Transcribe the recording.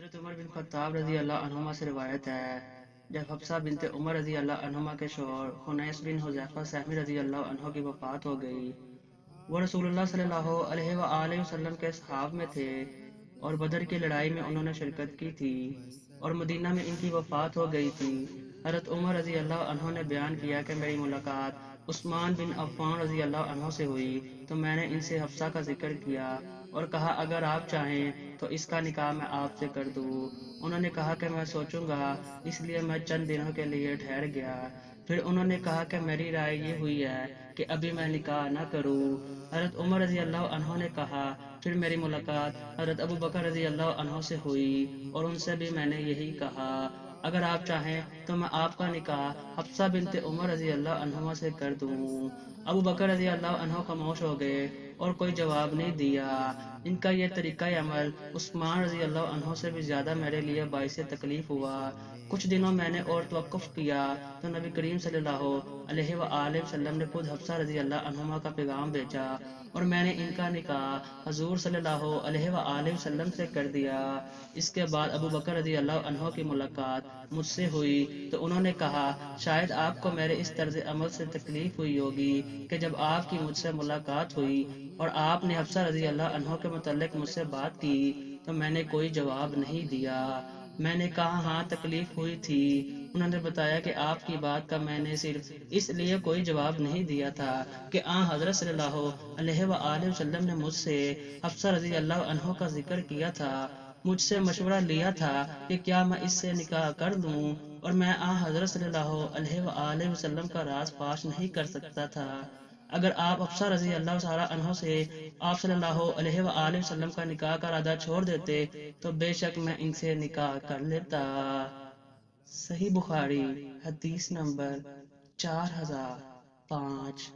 حضرت عمر بن خطاب رضی اللہ عنہما سے روایت ہے، جب حفصہ بنت عمر رضی اللہ عنہما کے شوہر خنیس بن حذیفہ سہمی رضی اللہ عنہ کی وفات ہو گئی، وہ رسول اللہ صلی اللہ علیہ وآلہ وسلم کے اصحاب میں تھے اور بدر کی لڑائی میں انہوں نے شرکت کی تھی اور مدینہ میں ان کی وفات ہو گئی تھی۔ حضرت عمر رضی اللہ عنہ نے بیان کیا کہ میری ملاقات عثمان بن عفان رضی اللہ عنہ سے ہوئی تو میں نے ان سے حفصہ کا ذکر کیا اور کہا اگر آپ چاہیں تو اس کا نکاح میں آپ سے کر دوں۔ انہوں نے کہا کہ میں سوچوں گا، اس لیے میں چند دنوں کے لیے ٹھہر گیا۔ پھر انہوں نے کہا کہ میری رائے یہ ہوئی ہے کہ ابھی میں نکاح نہ کروں۔ حضرت عمر رضی اللہ عنہ نے کہا، پھر میری ملاقات حضرت ابو بکر رضی اللہ عنہ سے ہوئی اور ان سے بھی میں نے یہی کہا، اگر آپ چاہیں تو میں آپ کا نکاح حفصہ بنت عمر رضی اللہ عنہما سے کر دوں۔ ابو بکر رضی اللہ عنہ خاموش ہو گئے اور کوئی جواب نہیں دیا۔ ان کا یہ طریقہ عمل عثمان رضی اللہ عنہ سے بھی زیادہ میرے لیے باعث تکلیف ہوا۔ کچھ دنوں میں نے اور توقف کیا تو نبی کریم صلی اللہ علیہ وآلہ وسلم نے خود حفصہ رضی اللہ عنہما کا پیغام بھیجا اور میں نے ان کا نکاح حضور صلی اللہ علیہ وآلہ وسلم سے کر دیا۔ اس کے بعد ابو بکر رضی اللہ عنہ کی ملاقات مجھ سے ہوئی تو انہوں نے کہا، شاید آپ کو میرے اس طرز عمل سے تکلیف ہوئی ہوگی کہ جب آپ کی مجھ سے ملاقات ہوئی اور آپ نے حفصہ رضی اللہ عنہ کے متعلق مجھ سے بات کی تو میں نے کوئی جواب نہیں دیا۔ میں نے کہا ہاں تکلیف ہوئی تھی۔ انہوں نے بتایا کہ آپ کی بات کا میں نے صرف اس لیے کوئی جواب نہیں دیا تھا کہ حضرت صلی اللہ علیہ وآلہ وسلم نے مجھ سے حفصہ رضی اللہ عنہ کا ذکر کیا تھا، مجھ سے مشورہ لیا تھا کہ کیا میں اس سے نکاح کر لوں، اور میں حضرت صلی اللہ علیہ وآلہ وسلم کا راز فاش نہیں کر سکتا تھا۔ اگر آپ حفصہ رضی اللہ تعالیٰ عنہ سے آپ صلی اللہ علیہ وآلہ وسلم کا نکاح کا ارادہ چھوڑ دیتے تو بے شک میں ان سے نکاح کر لیتا۔ صحیح بخاری حدیث نمبر 4005۔